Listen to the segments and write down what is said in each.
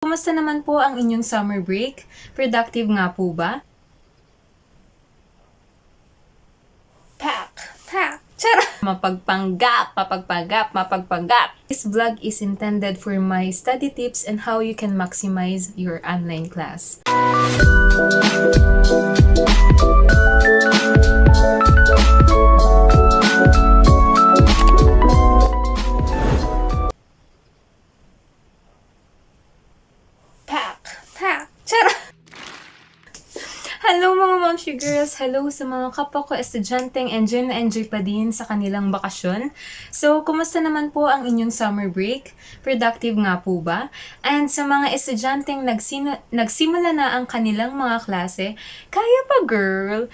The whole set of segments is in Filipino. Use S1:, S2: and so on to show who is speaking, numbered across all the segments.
S1: Kumusta naman po ang inyong summer break? Productive nga po ba? Pak! Tara! Mapagpanggap! This vlog is intended for my study tips and how you can maximize your online class. Tara! Hello mga momshi girls! Hello sa mga kapwa ko estudyanteng enjoy na enjoy pa din sa kanilang bakasyon. So, kumusta naman po ang inyong summer break? Productive nga po ba? And sa mga estudyanteng nagsimula na ang kanilang mga klase, kaya pa girl!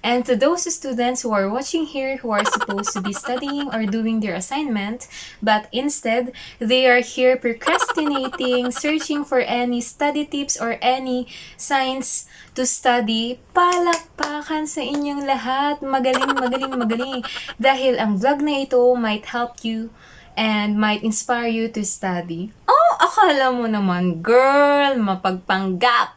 S1: And to those students who are watching here who are supposed to be studying or doing their assignment, but instead, they are here procrastinating, searching for any study tips or any signs to study, palakpakan sa inyong lahat. Magaling. Dahil ang vlog na ito might help you and might inspire you to study. Oh, akala mo naman, girl, mapagpanggap.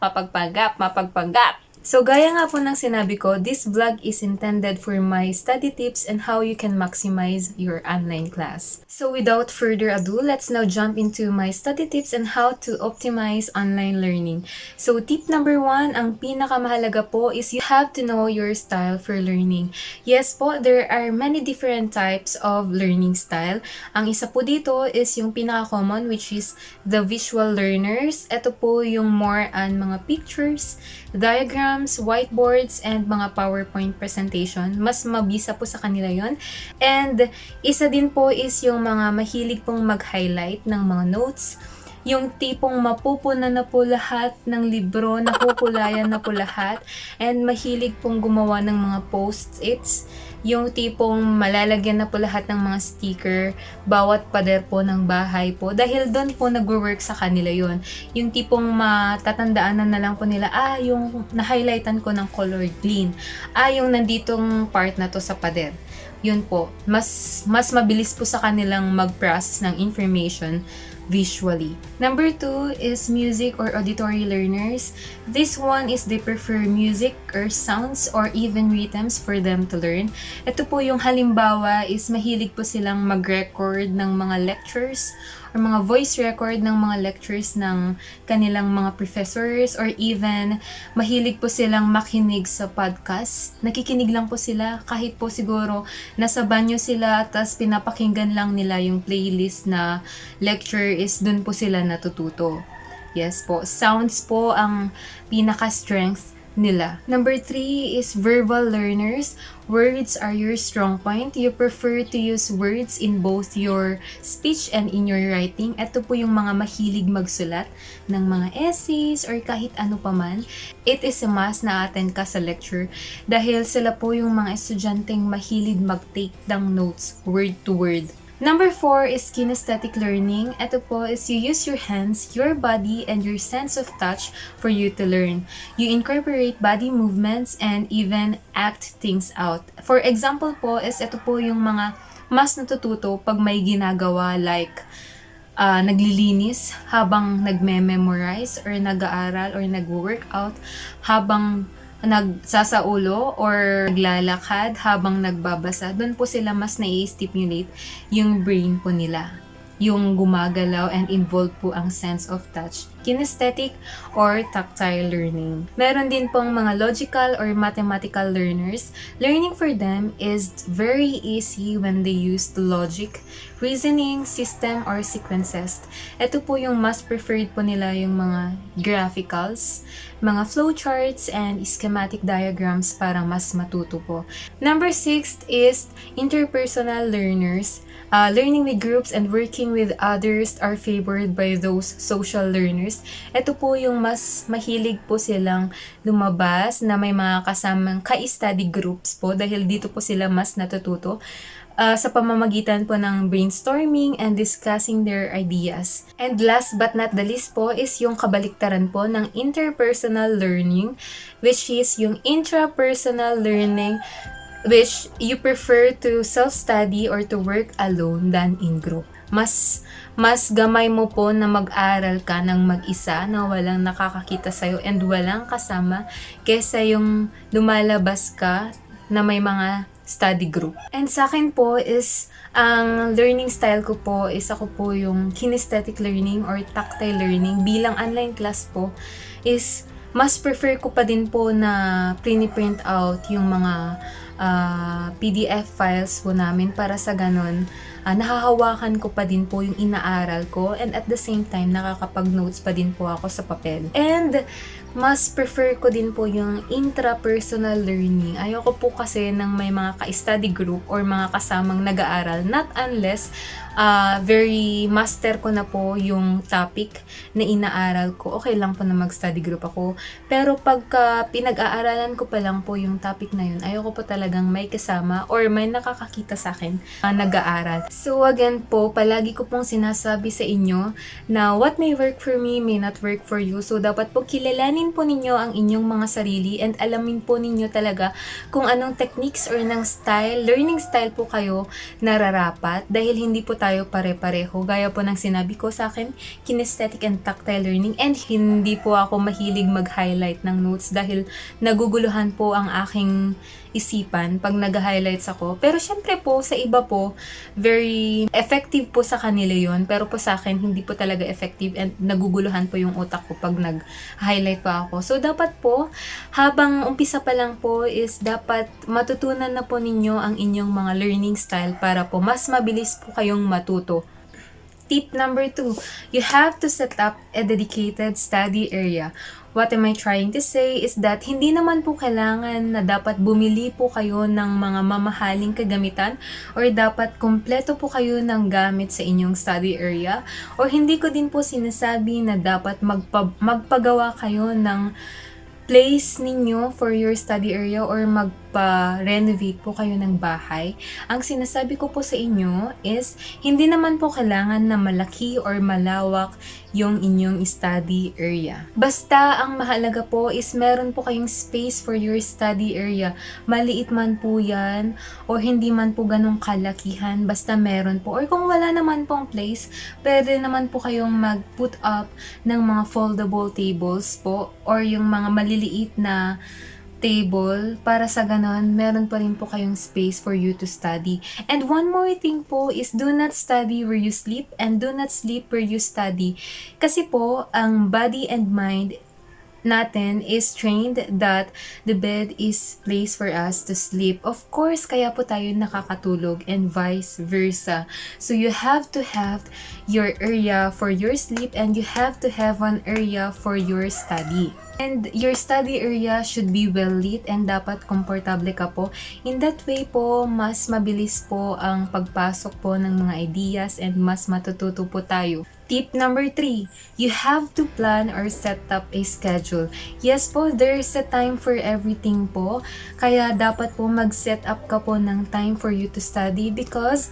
S1: So, gaya nga po ng sinabi ko, this vlog is intended for my study tips and how you can maximize your online class. So, without further ado, let's now jump into my study tips and how to optimize online learning. So, tip number 1, ang pinakamahalaga po is you have to know your style for learning. Yes po, there are many different types of learning style. Ang isa po dito is yung pinaka-common, which is the visual learners. Ito po yung more on mga pictures, diagrams, whiteboards, and mga PowerPoint presentation. Mas mabisa po sa kanila yon. And isa din po is yung mga mahilig pong mag-highlight ng mga notes. Yung tipong mapupunan na po lahat ng libro, nakukulayan na po lahat, and mahilig pong gumawa ng mga post-its. Yung tipong malalagyan na po lahat ng mga sticker, bawat pader po ng bahay po. Dahil doon po nag-work sa kanila yon. Yung tipong matatandaan na lang po nila, yung na-highlightan ko ng color green. Yung nanditong part na to sa pader. Yun po, mas mabilis po sa kanilang mag-process ng information visually. Number 2 is music or auditory learners. This one is they prefer music or sounds or even rhythms for them to learn. Ito po yung halimbawa is mahilig po silang mag-record ng mga lectures or mga voice record ng mga lectures ng kanilang mga professors, or even mahilig po silang makinig sa podcast. Nakikinig lang po sila kahit po siguro nasa banyo sila tas pinapakinggan lang nila yung playlist na lecture is dun po sila natututo. Yes po, sounds po ang pinaka-strength nila. Number 3 is verbal learners. Words are your strong point. You prefer to use words in both your speech and in your writing. Ito po yung mga mahilig magsulat ng mga essays or kahit ano pa man. It is a must na attend ka sa lecture dahil sila po yung mga estudyanteng mahilig mag-take ng notes word to word. Number 4 is kinesthetic learning. Ito po is you use your hands, your body, and your sense of touch for you to learn. You incorporate body movements and even act things out. For example po is ito po yung mga mas natututo pag may ginagawa like naglilinis habang nagme-memorize or nag-aaral or nag-workout habang nagsasaulo or naglalakad habang nagbabasa. Doon po sila mas nai-stimulate yung brain po nila. Yung gumagalaw and involved po ang sense of touch. Kinesthetic or tactile learning. Meron din pong mga logical or mathematical learners. Learning for them is very easy when they use the logic, reasoning, system, or sequences. Ito po yung mas preferred po nila yung mga graphicals, mga flowcharts, and schematic diagrams para mas matuto po. Number 6 is interpersonal learners. Learning with groups and working with others are favored by those social learners. Ito po yung mas mahilig po silang lumabas na may mga kasamang ka-study groups po dahil dito po sila mas natututo sa pamamagitan po ng brainstorming and discussing their ideas. And last but not the least po is yung kabaliktaran po ng interpersonal learning, which is yung intrapersonal learning which you prefer to self-study or to work alone than in group. Mas gamay mo po na mag-aral ka ng mag-isa na walang nakakakita sa'yo and walang kasama kesa yung lumalabas ka na may mga study group. And sa akin po is, ang learning style ko po is ako po yung kinesthetic learning or tactile learning. Bilang online class po is mas prefer ko pa din po na print out yung mga PDF files po namin para sa ganun nahahawakan ko pa din po yung inaaral ko and at the same time nakakapag-notes pa din po ako sa papel. And mas prefer ko din po yung intrapersonal learning. Ayoko po kasi ng may mga ka-study group or mga kasamang nag-aaral, not unless very master ko na po yung topic na inaaral ko. Okay lang po na mag-study group ako. Pero pagka pinag-aaralan ko pa lang po yung topic na yun, ayoko po talagang may kasama or may nakakakita sa akin nag-aaral. So again po, palagi ko pong sinasabi sa inyo na what may work for me may not work for you. So dapat po kilalanin po ninyo ang inyong mga sarili and alamin po ninyo talaga kung anong techniques or ng style, learning style po kayo nararapat dahil hindi po tayo pare-pareho. Gaya po ng sinabi ko sa akin, kinesthetic and tactile learning and hindi po ako mahilig mag-highlight ng notes dahil naguguluhan po ang aking isipan pag nag-highlights ako. Pero syempre po, sa iba po, very effective po sa kanila yon. Pero po sa akin, hindi po talaga effective and naguguluhan po yung utak ko pag nag-highlight pa ako. So, dapat po, habang umpisa pa lang po is dapat matutunan na po ninyo ang inyong mga learning style para po mas mabilis po kayong matuto. Tip number 2, you have to set up a dedicated study area. What am I trying to say is that hindi naman po kailangan na dapat bumili po kayo ng mga mamahaling kagamitan or dapat kompleto po kayo ng gamit sa inyong study area or hindi ko din po sinasabi na dapat magpagawa kayo ng place ninyo for your study area or magpa-renovate po kayo ng bahay. Ang sinasabi ko po sa inyo is, hindi naman po kailangan na malaki or malawak yung inyong study area. Basta ang mahalaga po is meron po kayong space for your study area. Maliit man po yan o hindi man po ganong kalakihan, basta meron po. Or kung wala naman pong place, pwede naman po kayong mag-put up ng mga foldable tables po or yung mga maliliit na table para sa ganon, meron pa rin po kayong space for you to study. And one more thing po is do not study where you sleep and do not sleep where you study. Kasi po, ang body and mind natin is trained that the bed is place for us to sleep. Of course, kaya po tayo nakakatulog and vice versa. So you have to have your area for your sleep and you have to have one area for your study. And your study area should be well lit and dapat komportable ka po. In that way po, mas mabilis po ang pagpasok po ng mga ideas and mas matututo po tayo. Tip number 3, you have to plan or set up a schedule. Yes po, there's a time for everything po. Kaya dapat po mag-set up ka po ng time for you to study because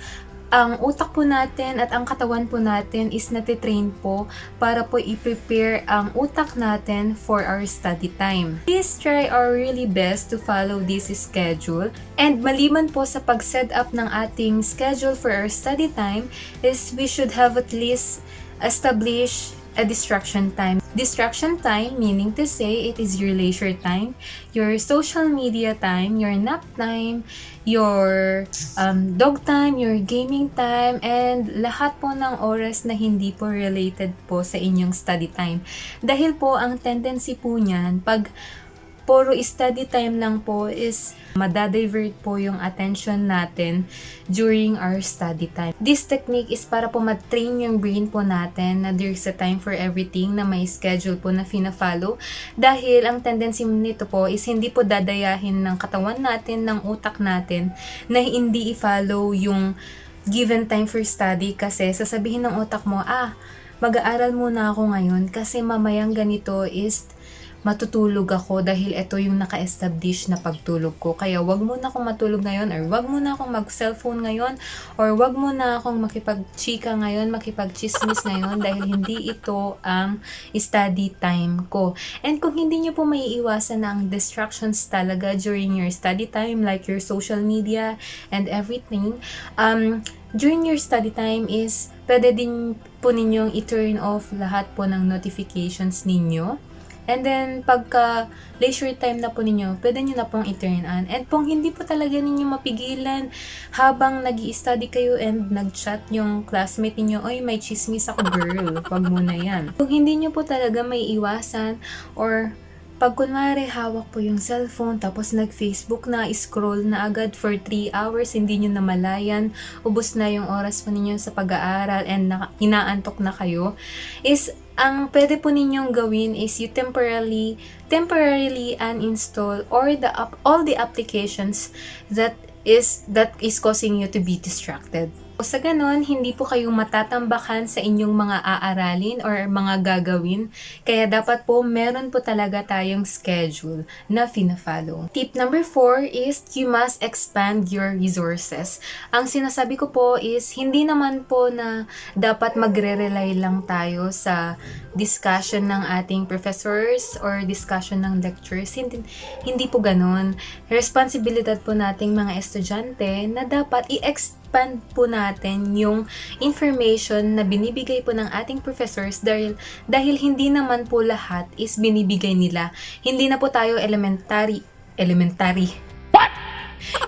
S1: ang utak po natin at ang katawan po natin is natitrain po para po i-prepare ang utak natin for our study time. Please try our really best to follow this schedule. And maliban po sa pag-set up ng ating schedule for our study time is we should have at least establish a distraction time. Distraction time meaning to say it is your leisure time, your social media time, your nap time, your dog time, your gaming time, and lahat po ng oras na hindi po related po sa inyong study time. Dahil po ang tendency po niyan, pag puro study time lang po is madadivert po yung attention natin during our study time. This technique is para po matrain yung brain po natin na there's a time for everything na may schedule po na fina-follow. Dahil ang tendency nito po is hindi po dadayahin ng katawan natin, ng utak natin na hindi i-follow yung given time for study kasi sasabihin ng utak mo, mag-aaral muna ako ngayon kasi mamayang ganito is matutulog ako dahil ito yung naka-establish na pagtulog ko. Kaya wag muna akong matulog ngayon, or wag muna akong mag-cellphone ngayon, or wag muna akong makipag-chika ngayon, makipag-chismis ngayon dahil hindi ito ang study time ko. And kung hindi nyo po maiiwasan na ang distractions talaga during your study time, like your social media and everything, during your study time is pwede din po ninyong i-turn off lahat po ng notifications ninyo. And then, pagka leisure time na po ninyo, pwede nyo na pong i-turn on. And kung hindi po talaga ninyo mapigilan habang nag-i-study kayo and nag-chat yung classmate ninyo, oy, may chismis ako girl, wag muna yan. Kung hindi nyo po talaga may iwasan, or pag kunwari hawak po yung cellphone tapos nag-Facebook na, scroll na agad for 3 hours, hindi nyo namalayan, ubos na yung oras po ninyo sa pag-aaral and inaantok na kayo, is ang pwede po ninyong gawin is you temporarily uninstall all the applications that is causing you to be distracted. Sa ganon, hindi po kayong matatambakan sa inyong mga aaralin or mga gagawin. Kaya dapat po meron po talaga tayong schedule na fina-follow. Tip number 4 is you must expand your resources. Ang sinasabi ko po is hindi naman po na dapat magre-rely lang tayo sa discussion ng ating professors or discussion ng lectures. Hindi po ganon. Responsibilidad po nating mga estudyante na dapat i-expand po natin yung information na binibigay po ng ating professors dahil hindi naman po lahat is binibigay nila. Hindi na po tayo elementary.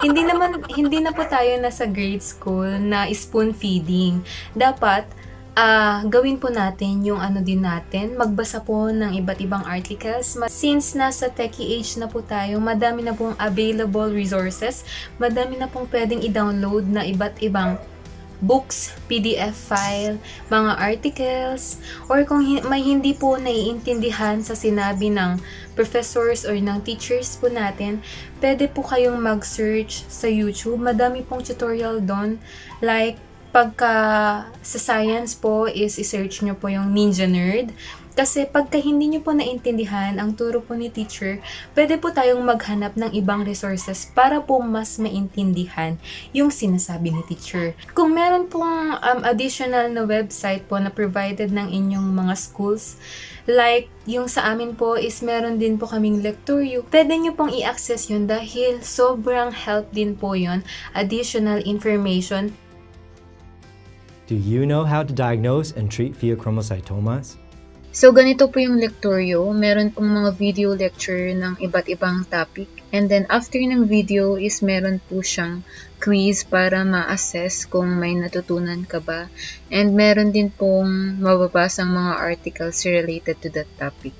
S1: Hindi na po tayo nasa grade school na spoon feeding. Dapat gawin po natin yung magbasa po ng iba't ibang articles. Since nasa techie age na po tayo, madami na pong available resources, madami na pong pwedeng i-download na iba't ibang books, PDF file, mga articles, or kung may hindi po naiintindihan sa sinabi ng professors or ng teachers po natin, pwede po kayong mag-search sa YouTube. Madami pong tutorial doon, like pagka sa science po is i-search nyo po yung Ninja Nerd. Kasi pagka hindi nyo po naintindihan ang turo po ni teacher, pwede po tayong maghanap ng ibang resources para po mas maintindihan yung sinasabi ni teacher. Kung meron pong additional na website po na provided ng inyong mga schools, like yung sa amin po is meron din po kaming lectoryo, pwede nyo pong i-access yun dahil sobrang help din po yun, additional information.
S2: Do you know how to diagnose and treat pheochromocytomas?
S3: So, ganito po yung lectoryo. Meron pong mga video lecture ng iba't ibang topic. And then, after ng video is meron po siyang quiz para ma-assess kung may natutunan ka ba. And meron din pong mababasang mga articles related to that topic.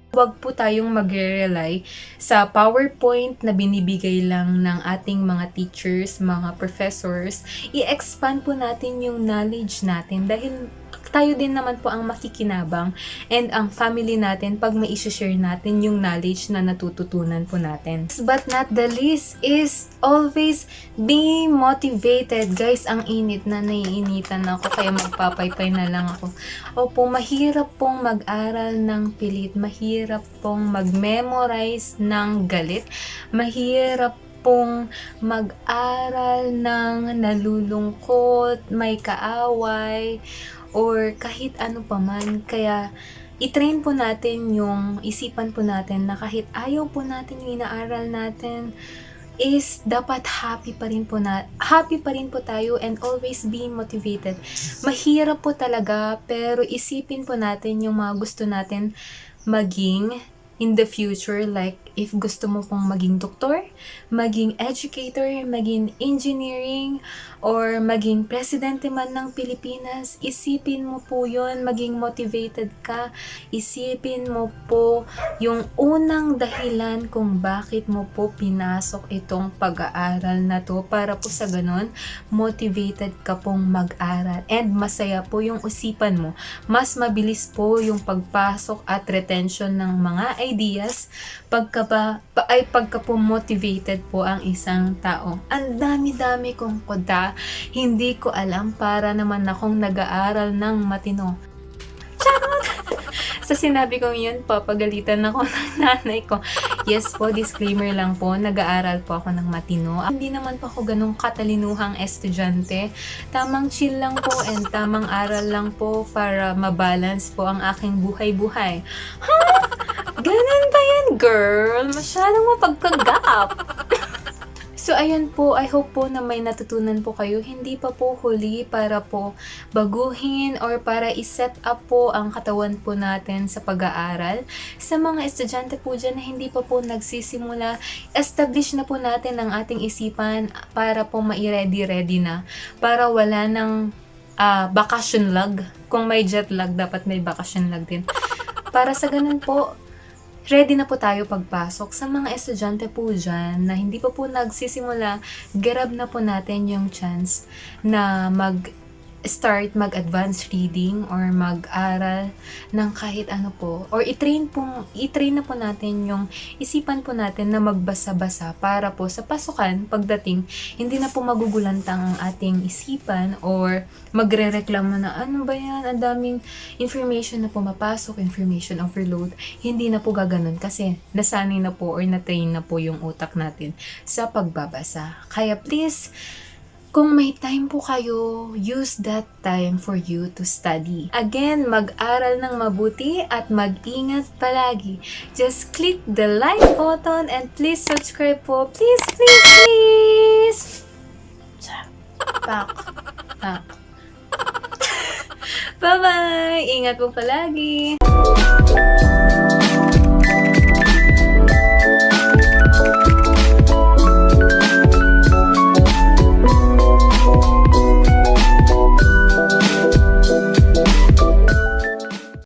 S1: Huwag po tayong magre-rely sa PowerPoint na binibigay lang ng ating mga teachers, mga professors. I-expand po natin yung knowledge natin dahil tayo din naman po ang makikinabang and ang family natin pag may isi-share natin yung knowledge na natututunan po natin. But not the least is always be motivated. Guys, ang init na, naiinitan ako kaya magpapaypay na lang ako. Opo, mahirap pong mag-aral ng pilit, mahirap pong mag-memorize ng galit, mahirap pong mag-aral ng nalulungkot, may kaaway, or kahit ano pa man. Kaya i-train po natin yung isipan po natin na kahit ayaw po natin yung inaaral natin, is dapat happy pa rin po tayo and always be motivated. Mahirap po talaga, pero isipin po natin yung mga gusto natin maging in the future, like if gusto mo pong maging doktor, maging educator, maging engineering, or maging presidente man ng Pilipinas, isipin mo po yun, maging motivated ka, isipin mo po yung unang dahilan kung bakit mo po pinasok itong pag-aaral na to, para po sa ganon, motivated ka pong mag-aral and masaya po yung isipan mo, mas mabilis po yung pagpasok at retention ng mga ideas pagka po motivated po ang isang tao. Ang dami-dami kong koda, hindi ko alam, para naman akong nag-aaral ng matino. Sa sinabi kong yun, papagalitan ako ng nanay ko. Yes po, disclaimer lang po, nag-aaral po ako ng matino. Hindi naman po ako ganung katalinuhang estudyante. Tamang chill lang po and tamang aral lang po para mabalance po ang aking buhay-buhay. Ha? Ganun ba yan, girl? Masyadong mapagkagap. So, ayan po, I hope po na may natutunan po kayo. Hindi pa po huli para po baguhin or para i-set up po ang katawan po natin sa pag-aaral. Sa mga estudyante po dyan na hindi pa po nagsisimula, establish na po natin ang ating isipan para po mai-ready na. Para wala ng vacation lag. Kung may jet lag, dapat may vacation lag din. Para sa ganun po, ready na po tayo pagpasok. Sa mga estudyante po dyan na hindi pa po nagsisimula, grab na po natin yung chance na mag-start mag-advanced reading or mag-aral ng kahit ano po. Or i-train na po natin yung isipan po natin na magbasa-basa para po sa pasukan pagdating, hindi na po magugulantang ang ating isipan or magre-reklamo na ano ba yan, ang daming information na pumapasok, information overload. Hindi na po gaganon kasi nasanay na po or na-train na po yung utak natin sa pagbabasa. Kaya please, kung may time po kayo, use that time for you to study. Again, mag-aral ng mabuti at mag-ingat palagi. Just click the like button and please subscribe po. Please, please, please! Pak. Bye-bye! Ingat po palagi!